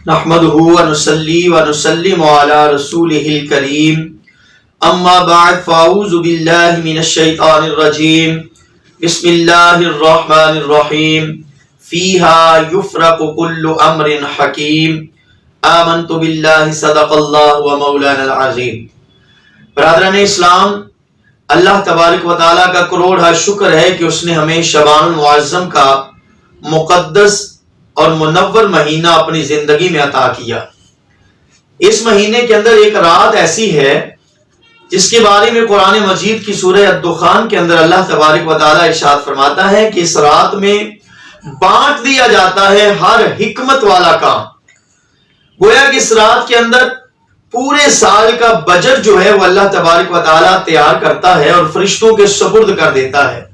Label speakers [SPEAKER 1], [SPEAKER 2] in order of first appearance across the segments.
[SPEAKER 1] نحمده ونصلي ونسلم على رسوله الكريم اما بعد فاعوذ بالله من الشيطان الرجيم بسم الله الرحمن الرحيم فيها يفرق كل امر حكيم آمنت بالله صدق الله ومولانا العظيم۔ برادران اسلام، اللہ تبارک و تعالیٰ کا کروڑ شکر ہے کہ اس نے ہمیں شعبان المعظم کا مقدس اور منور مہینہ اپنی زندگی میں عطا کیا۔ اس مہینے کے اندر ایک رات ایسی ہے جس کے بارے میں قرآن مجید کی سورہ الدخان کے اندر اللہ تبارک و تعالیٰ ارشاد فرماتا ہے کہ اس رات میں بانٹ دیا جاتا ہے ہر حکمت والا کام۔ گویا کہ اس رات کے اندر پورے سال کا بجٹ جو ہے وہ اللہ تبارک و تعالیٰ تیار کرتا ہے اور فرشتوں کے سپرد کر دیتا ہے۔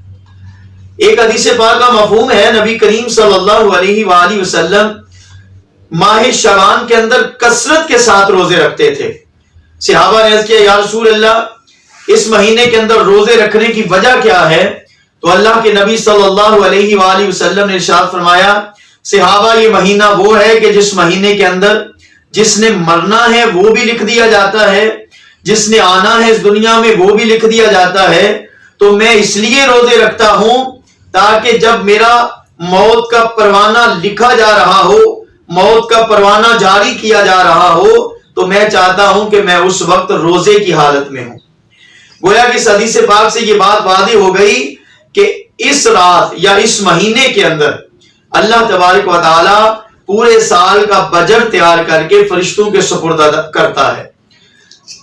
[SPEAKER 1] ایک حدیث پاک کا مفہوم ہے، نبی کریم صلی اللہ علیہ وآلہ وسلم ماہ شعبان کے اندر کثرت کے ساتھ روزے رکھتے تھے۔ صحابہ نے عرض کیا، یا رسول اللہ، اس مہینے کے اندر روزے رکھنے کی وجہ کیا ہے؟ تو اللہ کے نبی صلی اللہ علیہ وآلہ وسلم نے ارشاد فرمایا، صحابہ، یہ مہینہ وہ ہے کہ جس مہینے کے اندر جس نے مرنا ہے وہ بھی لکھ دیا جاتا ہے، جس نے آنا ہے اس دنیا میں وہ بھی لکھ دیا جاتا ہے۔ تو میں اس لیے روزے رکھتا ہوں تاکہ جب میرا موت کا پروانہ لکھا جا رہا ہو، موت کا پروانہ جاری کیا جا رہا ہو، تو میں چاہتا ہوں کہ میں اس وقت روزے کی حالت میں ہوں۔ گویا کہ اس حدیث پاک سے یہ بات واضح ہو گئی کہ اس رات یا اس مہینے کے اندر اللہ تبارک و تعالی پورے سال کا بجٹ تیار کر کے فرشتوں کے سپرد کرتا ہے۔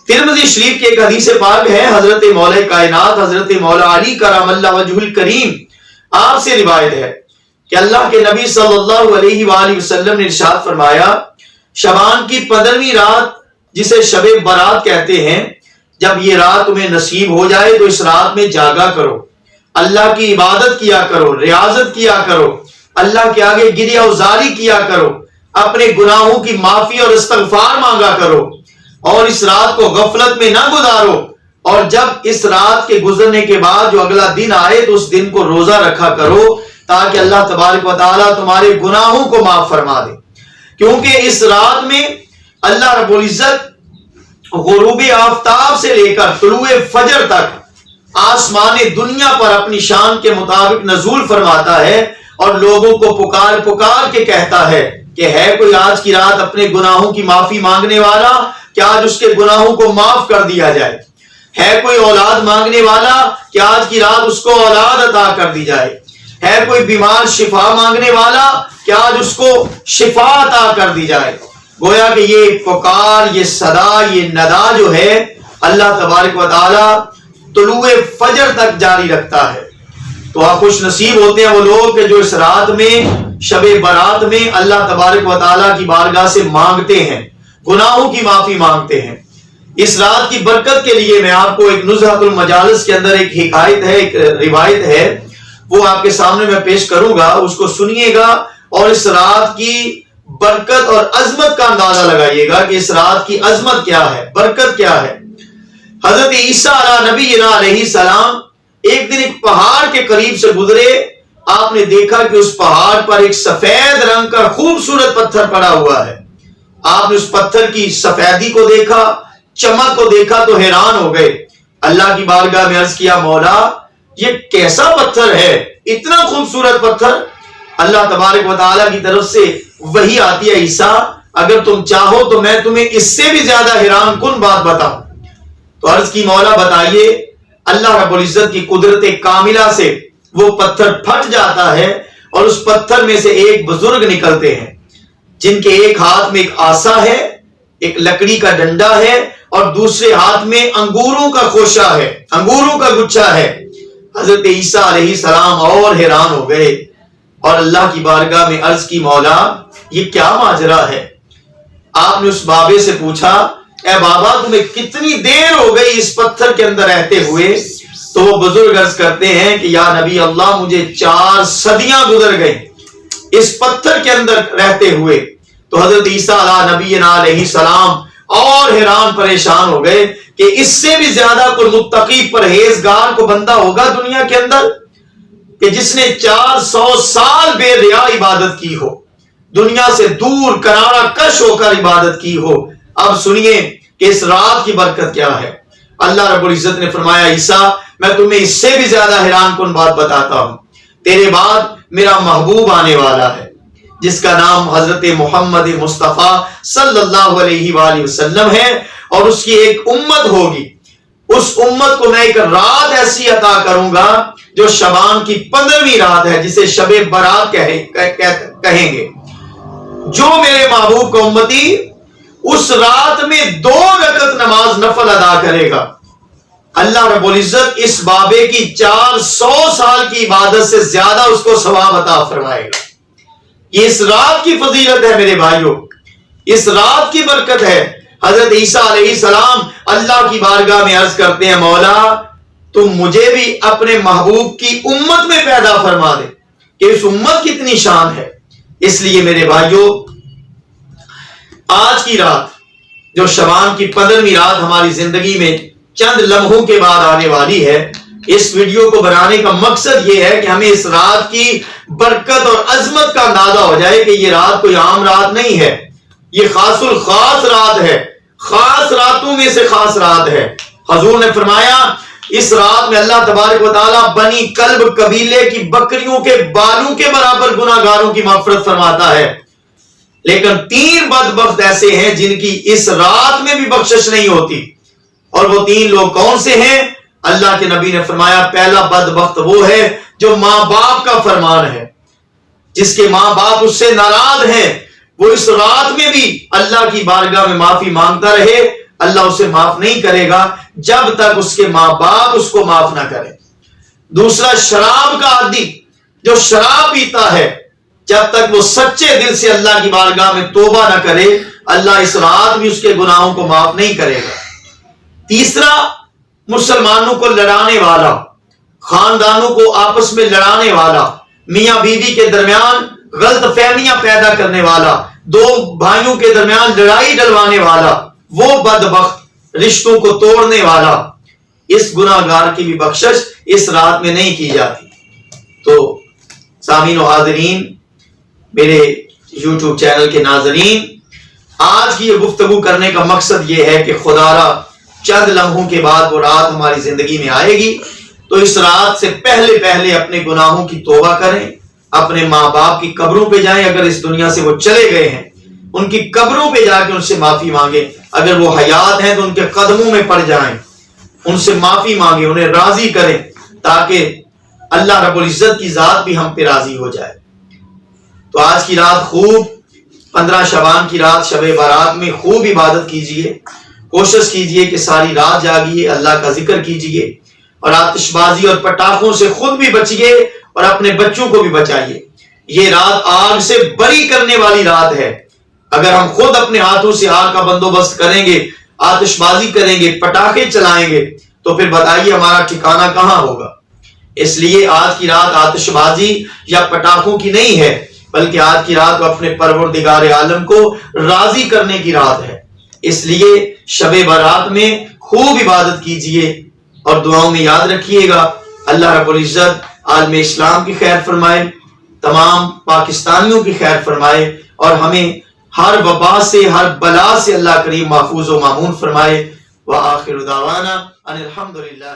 [SPEAKER 1] ترمذی شریف کے ایک حدیث پاک ہے، حضرت مولا کائنات حضرت مولا علی کرم اللہ وجہ الکریم آپ سے روایت ہے کہ اللہ کے نبی صلی اللہ علیہ وآلہ وسلم نے ارشاد فرمایا، شعبان کی 15ویں رات جسے شب برات کہتے ہیں، جب یہ رات تمہیں نصیب ہو جائے تو اس رات میں جاگا کرو، اللہ کی عبادت کیا کرو، ریاضت کیا کرو، اللہ کے آگے گریہ وزاری کیا کرو، اپنے گناہوں کی معافی اور استغفار مانگا کرو، اور اس رات کو غفلت میں نہ گزارو، اور جب اس رات کے گزرنے کے بعد جو اگلا دن آئے تو اس دن کو روزہ رکھا کرو تاکہ اللہ تبارک و تعالیٰ تمہارے گناہوں کو معاف فرما دے۔ کیونکہ اس رات میں اللہ رب العزت غروب آفتاب سے لے کر طلوع فجر تک آسمان دنیا پر اپنی شان کے مطابق نزول فرماتا ہے اور لوگوں کو پکار پکار کے کہتا ہے کہ ہے کوئی آج کی رات اپنے گناہوں کی معافی مانگنے والا کہ آج اس کے گناہوں کو معاف کر دیا جائے، ہے کوئی اولاد مانگنے والا کہ آج کی رات اس کو اولاد عطا کر دی جائے، ہے کوئی بیمار شفا مانگنے والا کہ آج اس کو شفا عطا کر دی جائے۔ گویا کہ یہ پکار، یہ صدا، یہ ندا جو ہے اللہ تبارک و تعالی طلوع فجر تک جاری رکھتا ہے۔ تو آپ خوش نصیب ہوتے ہیں وہ لوگ کہ جو اس رات میں شب برات میں اللہ تبارک و تعالیٰ کی بارگاہ سے مانگتے ہیں، گناہوں کی معافی مانگتے ہیں۔ اس رات کی برکت کے لیے میں آپ کو ایک نزہۃ المجالس کے اندر ایک حکایت ہے، ایک روایت ہے، وہ آپ کے سامنے میں پیش کروں گا، اس کو سنیے گا اور اس رات کی برکت اور عظمت کا اندازہ لگائیے گا کہ اس رات کی عظمت کیا ہے، برکت کیا ہے۔ حضرت عیسیٰ علیہ نبینا علیہ السلام ایک دن ایک پہاڑ کے قریب سے گزرے، آپ نے دیکھا کہ اس پہاڑ پر ایک سفید رنگ کا خوبصورت پتھر پڑا ہوا ہے۔ آپ نے اس پتھر کی سفیدی کو دیکھا، چمک کو دیکھا تو حیران ہو گئے۔ اللہ کی بارگاہ میں عرض کیا، مولا یہ کیسا پتھر ہے، اتنا خوبصورت پتھر؟ اللہ تبارک و تعالیٰ کی طرف سے وحی آتی ہے، عیسیٰ اگر تم چاہو تو میں تمہیں اس سے بھی زیادہ حیران کن بات بتاؤں۔ تو عرض کی، مولا بتائیے۔ اللہ رب العزت کی قدرت کاملہ سے وہ پتھر پھٹ جاتا ہے اور اس پتھر میں سے ایک بزرگ نکلتے ہیں جن کے ایک ہاتھ میں ایک آسا ہے، ایک لکڑی کا ڈنڈا ہے اور دوسرے ہاتھ میں انگوروں کا خوشہ ہے، انگوروں کا گچھا ہے۔ حضرت عیسیٰ علیہ السلام اور حیران ہو گئے اور اللہ کی بارگاہ میں عرض کی، مولا یہ کیا ماجرا ہے؟ آپ نے اس بابے سے پوچھا، اے بابا تمہیں کتنی دیر ہو گئی اس پتھر کے اندر رہتے ہوئے؟ تو وہ بزرگ عرض کرتے ہیں کہ یا نبی اللہ، مجھے 4 صدیاں گزر گئی اس پتھر کے اندر رہتے ہوئے۔ تو حضرت عیسیٰ علیہ نبینا علیہ السلام اور حیران پریشان ہو گئے کہ اس سے بھی زیادہ کوئی متقی پرہیزگار کو بندہ ہوگا دنیا کے اندر کہ جس نے 400 سال بے ریا عبادت کی ہو، دنیا سے دور کنارہ کش ہو کر عبادت کی ہو۔ اب سنیے کہ اس رات کی برکت کیا ہے۔ اللہ رب العزت نے فرمایا عیسیٰ میں تمہیں اس سے بھی زیادہ حیران کن بات بتاتا ہوں، تیرے بعد میرا محبوب آنے والا ہے جس کا نام حضرت محمد مصطفیٰ صلی اللہ علیہ وآلہ وسلم ہے، اور اس کی ایک امت ہوگی۔ اس امت کو میں ایک رات ایسی عطا کروں گا جو شعبان کی 15ویں رات ہے، جسے شب برات کہیں گے۔ جو میرے محبوب کا امتی اس رات میں 2 رکعت نماز نفل ادا کرے گا، اللہ رب العزت اس بابے کی 400 سال کی عبادت سے زیادہ اس کو ثواب عطا فرمائے گا۔ یہ اس رات کی فضیلت ہے میرے بھائیوں، اس رات کی برکت ہے۔ حضرت عیسیٰ علیہ السلام اللہ کی بارگاہ میں عرض کرتے ہیں مولا تم مجھے بھی اپنے محبوب کی امت میں پیدا فرما دے، کہ اس امت کتنی شان ہے۔ اس لیے میرے بھائیوں آج کی رات جو شعبان کی 15ویں رات ہماری زندگی میں چند لمحوں کے بعد آنے والی ہے، اس ویڈیو کو بنانے کا مقصد یہ ہے کہ ہمیں اس رات کی برکت اور عظمت کا اندازہ ہو جائے کہ یہ رات کوئی عام رات نہیں ہے، یہ خاص الخاص رات ہے، خاص راتوں میں سے خاص رات ہے۔ حضور نے فرمایا اس رات میں اللہ تبارک و تعالیٰ بنی کلب قبیلے کی بکریوں کے بالوں کے برابر گناہگاروں کی مغفرت فرماتا ہے، لیکن 3 بدبخت ایسے ہیں جن کی اس رات میں بھی بخشش نہیں ہوتی، اور وہ 3 لوگ کون سے ہیں؟ اللہ کے نبی نے فرمایا پہلا بدبخت وہ ہے جو ماں باپ کا فرمان ہے، جس کے ماں باپ اس سے ناراض ہیں، وہ اس رات میں بھی اللہ کی بارگاہ میں معافی مانگتا رہے، اللہ اسے معاف نہیں کرے گا جب تک اس کے ماں باپ اس کو معاف نہ کرے۔ دوسرا شراب کا عادی جو شراب پیتا ہے، جب تک وہ سچے دل سے اللہ کی بارگاہ میں توبہ نہ کرے اللہ اس رات بھی اس کے گناہوں کو معاف نہیں کرے گا۔ تیسرا مسلمانوں کو لڑانے والا، خاندانوں کو آپس میں لڑانے والا، میاں بیوی کے درمیان غلط فہمیاں پیدا کرنے والا، 2 بھائیوں کے درمیان لڑائی ڈلوانے والا، وہ بدبخت رشتوں کو توڑنے والا، اس گناہگار کی بھی بخشش اس رات میں نہیں کی جاتی۔ تو سامعین و حاضرین، میرے یوٹیوب چینل کے ناظرین، آج کی یہ گفتگو کرنے کا مقصد یہ ہے کہ خدا را چند لمحوں کے بعد وہ رات ہماری زندگی میں آئے گی، تو اس رات سے پہلے اپنے گناہوں کی توبہ کریں، اپنے ماں باپ کی قبروں پہ جائیں، اگر اس دنیا سے وہ چلے گئے ہیں ان کی قبروں پہ جا کے ان سے معافی مانگیں، اگر وہ حیات ہیں تو ان کے قدموں میں پڑ جائیں، ان سے معافی مانگیں، انہیں راضی کریں، تاکہ اللہ رب العزت کی ذات بھی ہم پہ راضی ہو جائے۔ تو آج کی رات خوب 15 شعبان کی رات شب برات میں خوب عبادت کیجئے، کوشش کیجئے کہ ساری رات جاگیے، اللہ کا ذکر کیجئے، اور آتش بازی اور پٹاخوں سے خود بھی بچیے اور اپنے بچوں کو بھی بچائیے۔ یہ رات آگ سے بری کرنے والی رات ہے، اگر ہم خود اپنے ہاتھوں سے آگ کا بندوبست کریں گے، آتش بازی کریں گے، پٹاخے چلائیں گے، تو پھر بتائیے ہمارا ٹھکانہ کہاں ہوگا۔ اس لیے آج کی رات آتش بازی یا پٹاخوں کی نہیں ہے، بلکہ آج کی رات اپنے پروردگار عالم کو راضی کرنے کی رات ہے۔ اس لیے شب برات میں خوب عبادت کیجئے اور دعاؤں میں یاد رکھیے گا۔ اللہ رب العزت عالم اسلام کی خیر فرمائے، تمام پاکستانیوں کی خیر فرمائے، اور ہمیں ہر وبا سے، ہر بلا سے اللہ کریم محفوظ و مامون فرمائے۔ وآخر دعوانا ان الحمدللہ۔